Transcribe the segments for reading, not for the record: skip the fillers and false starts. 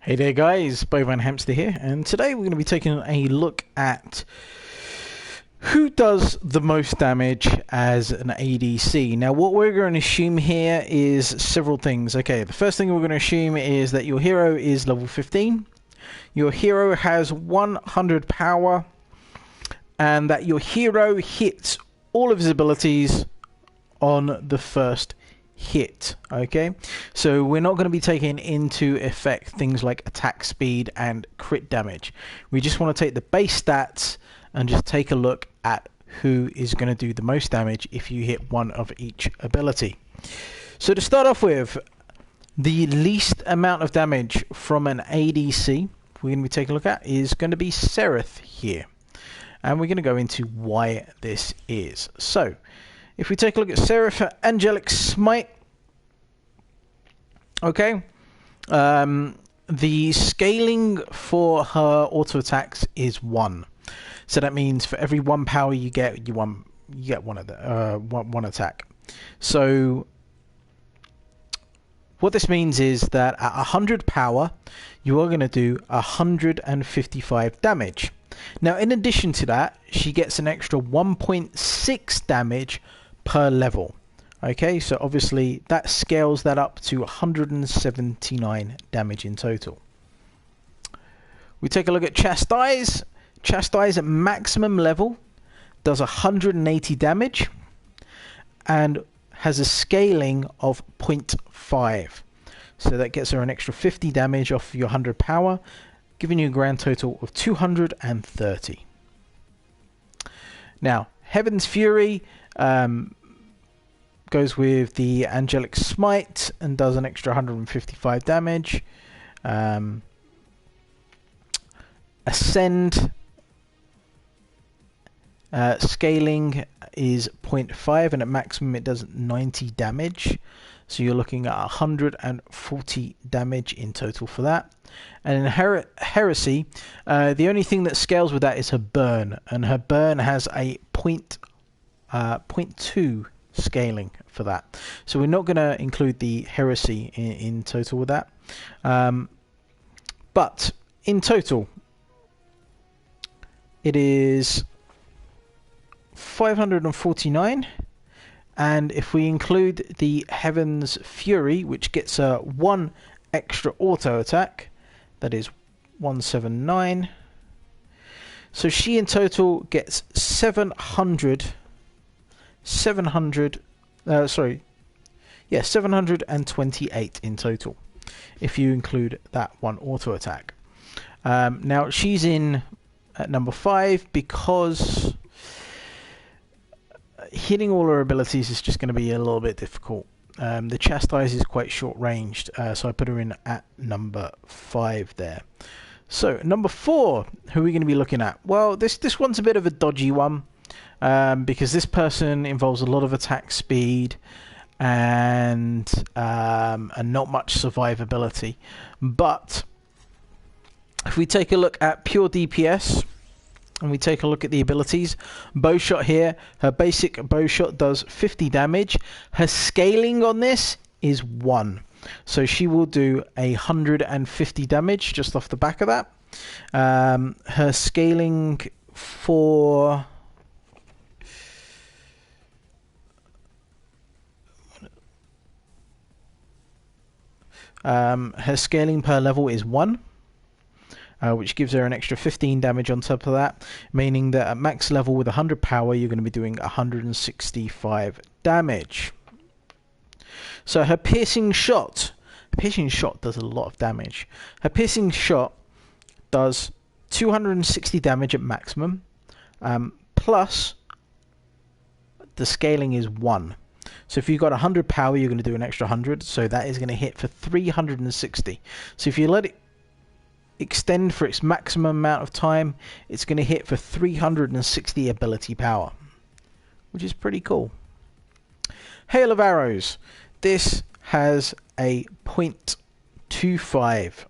Hey there guys, Bovan Hamster here, and today we're going to be taking a look at who does the most damage as an ADC. Now what we're going to assume here is several things. Okay, the first thing we're going to assume is that your hero is level 15, your hero has 100 power, and that your hero hits all of his abilities on the first hit. Okay, so we're not going to be taking into effect things like attack speed and crit damage. We just want to take the base stats and just take a look at who is going to do the most damage if you hit one of each ability. So to start off with, the least amount of damage from an ADC we're going to be taking a look at is going to be Cerath here, and we're going to go into why this is. So if we take a look at Cerath Angelic Smite, okay, the scaling for her auto attacks is 1. So that means for every 1 power you get, you get one of the one attack. So what this means is that at 100 power, you are going to do 155 damage. Now, in addition to that, she gets an extra 1.6 damage per level. Okay, so obviously that scales that up to 179 damage in total. We take a look at Chastise. Chastise at maximum level does 180 damage and has a scaling of 0.5. So that gets her an extra 50 damage off your 100 power, giving you a grand total of 230. Now, Heaven's Fury goes with the Angelic Smite and does an extra 155 damage. Ascend scaling is 0.5 and at maximum it does 90 damage. So you're looking at 140 damage in total for that. And in Heresy, the only thing that scales with that is her burn, and her burn has a 0.2 scaling for that. So we're not going to include the Heresy in total with that. But in total, it is 549. And if we include the Heaven's Fury, which gets a 1 extra auto attack, that is 179. So she in total gets 728 in total, if you include that 1 auto attack. Now she's in at number 5 because hitting all her abilities is just going to be a little bit difficult. The Chastise is quite short ranged, so I put her in at number 5 there. So number 4, who are we going to be looking at? Well, this one's a bit of a dodgy one, because this person involves a lot of attack speed and not much survivability. But if we take a look at pure DPS and we take a look at the abilities, bow shot here, her basic bow shot does 50 damage. Her scaling on this is 1, so she will do 150 damage just off the back of that. Her scaling for her scaling per level is 1. Which gives her an extra 15 damage on top of that, meaning that at max level with 100 power you're going to be doing 165 damage. So her piercing shot does a lot of damage. Her piercing shot does 260 damage at maximum, plus the scaling is 1. So if you've got 100 power, you're going to do an extra 100, so that is going to hit for 360. So if you let it extend for its maximum amount of time, it's going to hit for 360 ability power, which is pretty cool. Hail of Arrows. This has a 0.25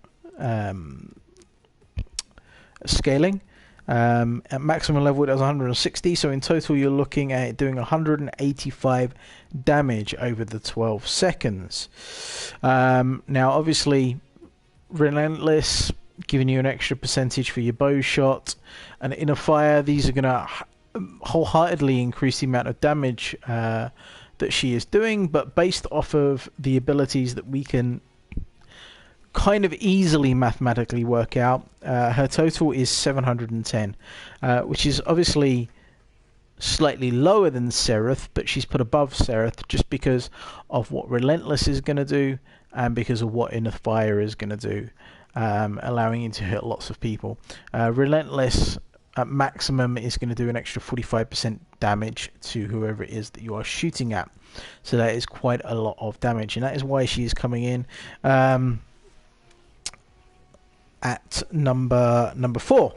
scaling. At maximum level it does 160, so in total you're looking at doing 185 damage over the 12 seconds. Now obviously Relentless, giving you an extra percentage for your bow shot, and Inner Fire. These are going to wholeheartedly increase the amount of damage that she is doing, but based off of the abilities that we can kind of easily mathematically work out, her total is 710, which is obviously slightly lower than Cerath, but she's put above Cerath just because of what Relentless is going to do and because of what Inner Fire is going to do, allowing you to hit lots of people. Relentless at maximum is going to do an extra 45% damage to whoever it is that you are shooting at, so that is quite a lot of damage, and that is why she is coming in at number 4.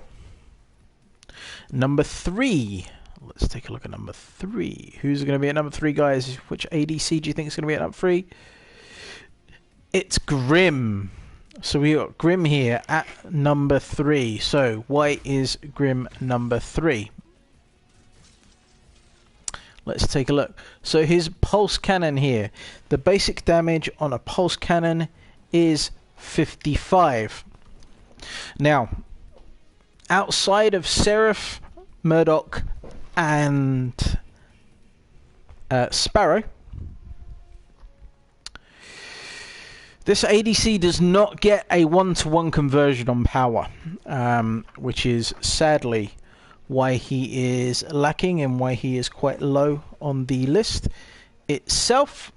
Number 3. Let's take a look at number 3. Who's going to be at number 3, guys? Which ADC do you think is going to be at number 3? It's Grim. So we got Grim here at number 3. So why is Grim number 3? Let's take a look. So his pulse cannon here. The basic damage on a pulse cannon is 55. Now, outside of Cerath, Murdock, and Sparrow, this ADC does not get a 1-to-1 conversion on power, which is sadly why he is lacking and why he is quite low on the list itself.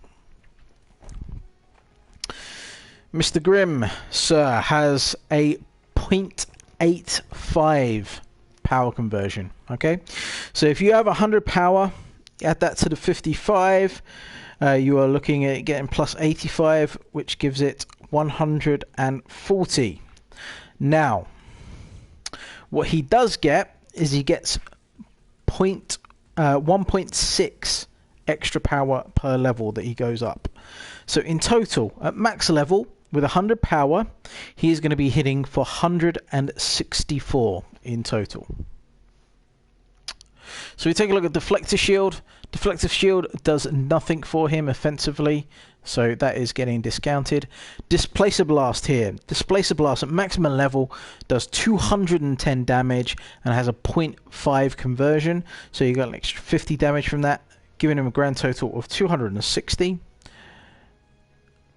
Mr. Grimm, sir, has a 0.85 power conversion. Okay, so if you have 100 power, add that to the 55, you are looking at getting plus 85, which gives it 140. Now, what he does get is he gets 1.6 extra power per level that he goes up. So in total, at max level, with 100 power, he is going to be hitting for 164 in total. So we take a look at Deflector Shield. Deflector Shield does nothing for him offensively, so that is getting discounted. Displacer Blast here. Displacer Blast at maximum level does 210 damage and has a 0.5 conversion, so you got an extra 50 damage from that, giving him a grand total of 260.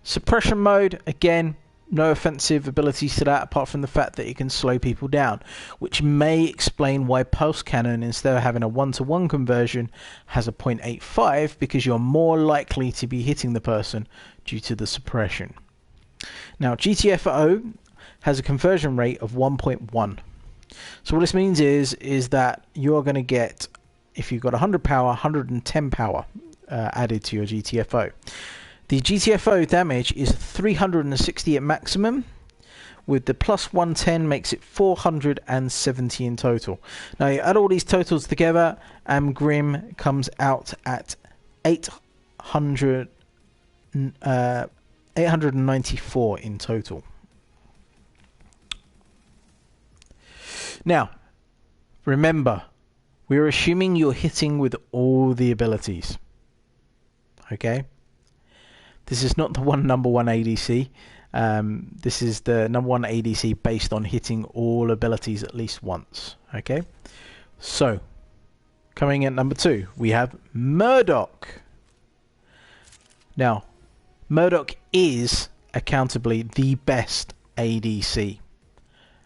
Suppression Mode, again, no offensive abilities to that apart from the fact that it can slow people down, which may explain why Pulse Cannon, instead of having a 1-to-1 conversion, has a 0.85, because you're more likely to be hitting the person due to the suppression. Now, GTFO has a conversion rate of 1.1. So what this means is that you're going to get, if you've got 100 power, 110 power added to your GTFO. The GTFO damage is 360 at maximum, with the plus 110 makes it 470 in total. Now you add all these totals together and Grim comes out at 894 in total. Now, remember, we're assuming you're hitting with all the abilities. Okay? This is not the number one ADC. This is the number one ADC based on hitting all abilities at least once. Okay, so coming in at number 2, we have Murdock. Now, Murdock is accountably the best ADC,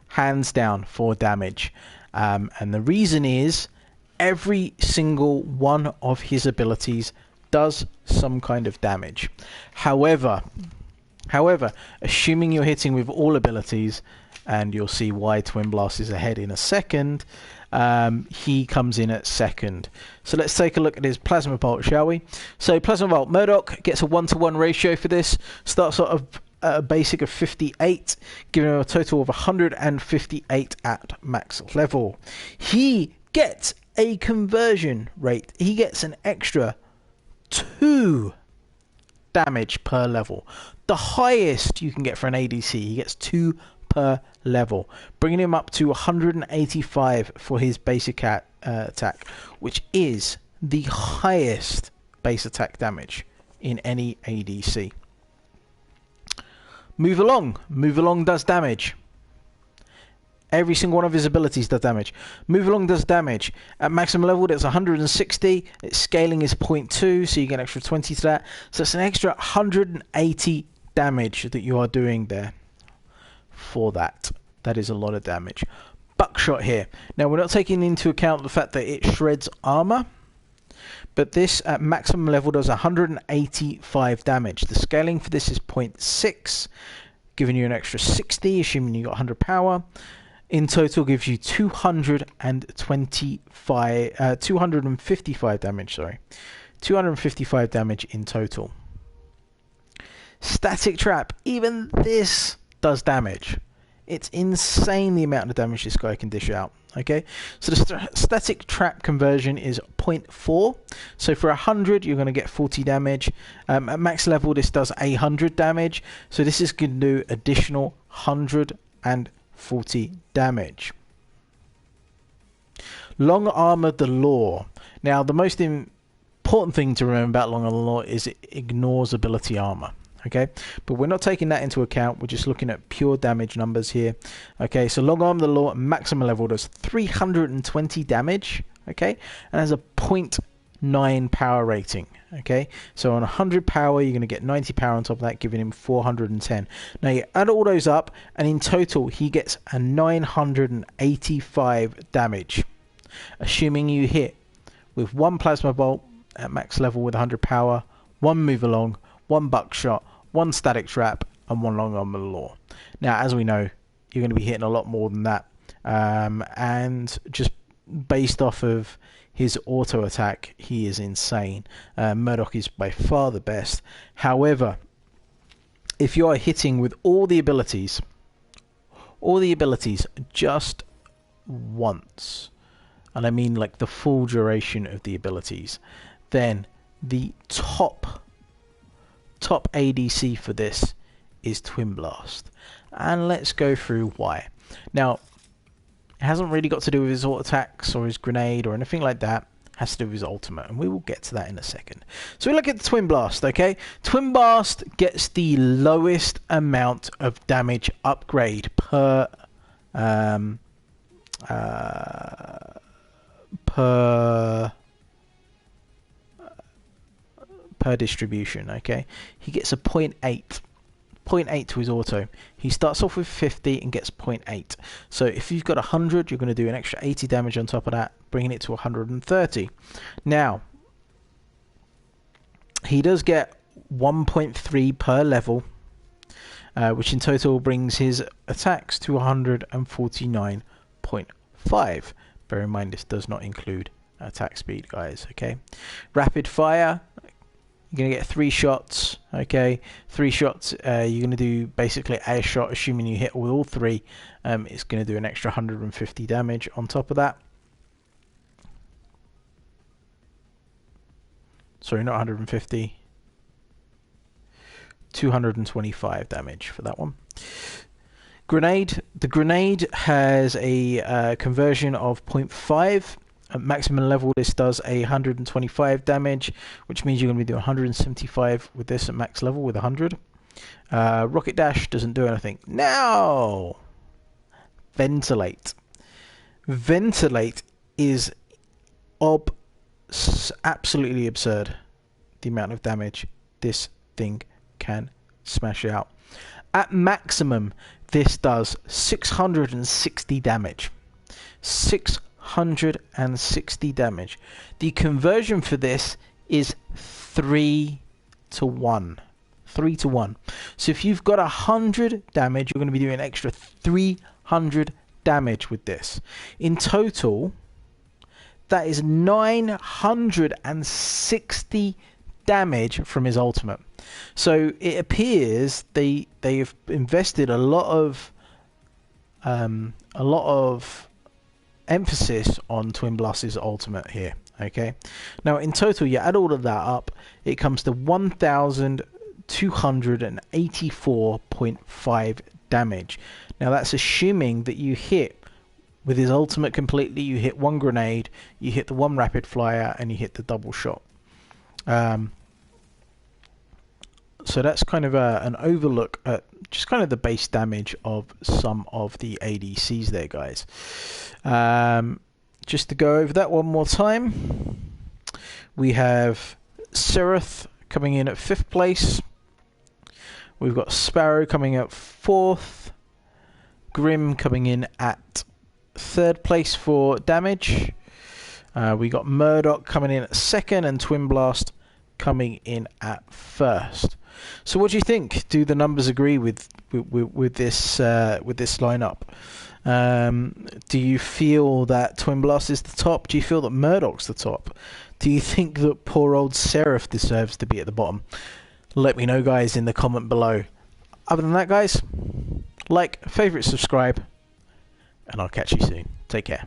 hands down, for damage. And the reason is every single one of his abilities does some kind of damage. However, assuming you're hitting with all abilities, and you'll see why Twin Blast is ahead in a second, he comes in at second. So let's take a look at his Plasma Bolt, shall we? So Plasma Bolt, Murdock gets a 1-to-1 ratio for this, starts sort of at a basic of 58, giving him a total of 158 at max level. He gets a conversion rate. He gets an extra 2 damage per level. The highest you can get for an ADC. He gets 2 per level, bringing him up to 185 for his basic attack, which is the highest base attack damage in any ADC. Move along. Move along does damage. Every single one of his abilities does damage. Move along does damage. At maximum level, that's 160. Its scaling is 0.2, so you get an extra 20 to that. So it's an extra 180 damage that you are doing there for that. That is a lot of damage. Buckshot here. Now, we're not taking into account the fact that it shreds armor, but this at maximum level does 185 damage. The scaling for this is 0.6, giving you an extra 60, assuming you got 100 power. In total, gives you 255 damage. Sorry, 255 damage in total. Static trap. Even this does damage. It's insane the amount of damage this guy can dish out. Okay, so the static trap conversion is 0.4. So for 100, you're going to get 40 damage. At max level, this does 100 damage. So this is going to do additional 140 damage. Long Armor the Law. Now, the most important thing to remember about Long Armor the Law is it ignores ability armor. Okay, but we're not taking that into account. We're just looking at pure damage numbers here. Okay, so Long Arm the Law maximum level does 320 damage. Okay, and has a 0.9 power rating. Okay, so on 100 power, you're going to get 90 power on top of that, giving him 410. Now you add all those up, and in total, he gets a 985 damage, assuming you hit with one plasma bolt at max level with 100 power, one move along, one buckshot, one static trap, and one Long Arm of the Law. Now, as we know, you're going to be hitting a lot more than that. And just based off of his auto attack, he is insane. Murdock is by far the best. However, if you are hitting with all the abilities just once, and I mean like the full duration of the abilities, then the top ADC for this is Twin Blast. And let's go through why. Now, it hasn't really got to do with his auto attacks or his grenade or anything like that. It has to do with his ultimate, and we will get to that in a second. So we look at the Twin Blast, okay? Twin Blast gets the lowest amount of damage upgrade per distribution. Okay, he gets a 0.8 to his auto. He starts off with 50 and gets 0.8. So if you've got 100, you're going to do an extra 80 damage on top of that, bringing it to 130. Now, he does get 1.3 per level, which in total brings his attacks to 149.5. Bear in mind, this does not include attack speed, guys. Okay, rapid fire. You're going to get 3 shots, okay? 3 shots, you're going to do basically a shot, assuming you hit with all 3. It's going to do an extra 150 damage on top of that. Sorry, not 150. 225 damage for that one. Grenade. The grenade has a conversion of 0.5. At maximum level, this does 125 damage, which means you're going to be doing 175 with this at max level with 100. Rocket Dash doesn't do anything. Now, Ventilate. Ventilate is absolutely absurd, the amount of damage this thing can smash out. At maximum, this does 660 damage. 660 damage. The conversion for this is 3 to 1. 3 to 1. So if you've got 100 damage, you're going to be doing an extra 300 damage with this. In total, that is 960 damage from his ultimate. So it appears they've invested a lot of emphasis on Twin Blast's ultimate here. Okay, now in total, you add all of that up, it comes to 1,284.5 damage. Now that's assuming that you hit with his ultimate completely, you hit one grenade, you hit the one rapid flyer, and you hit the double shot. So that's kind of an overlook at just kind of the base damage of some of the ADCs there, guys. Just to go over that one more time, we have Cerath coming in at 5th place. We've got Sparrow coming at 4th. Grim coming in at 3rd place for damage. We got Murdock coming in at 2nd, and Twin Blast coming in at 1st. So what do you think? Do the numbers agree with this lineup? Do you feel that Twin Blast is the top? Do you feel that Murdock's the top? Do you think that poor old Cerath deserves to be at the bottom? Let me know, guys, in the comment below. Other than that, guys, like, favourite, subscribe, and I'll catch you soon. Take care.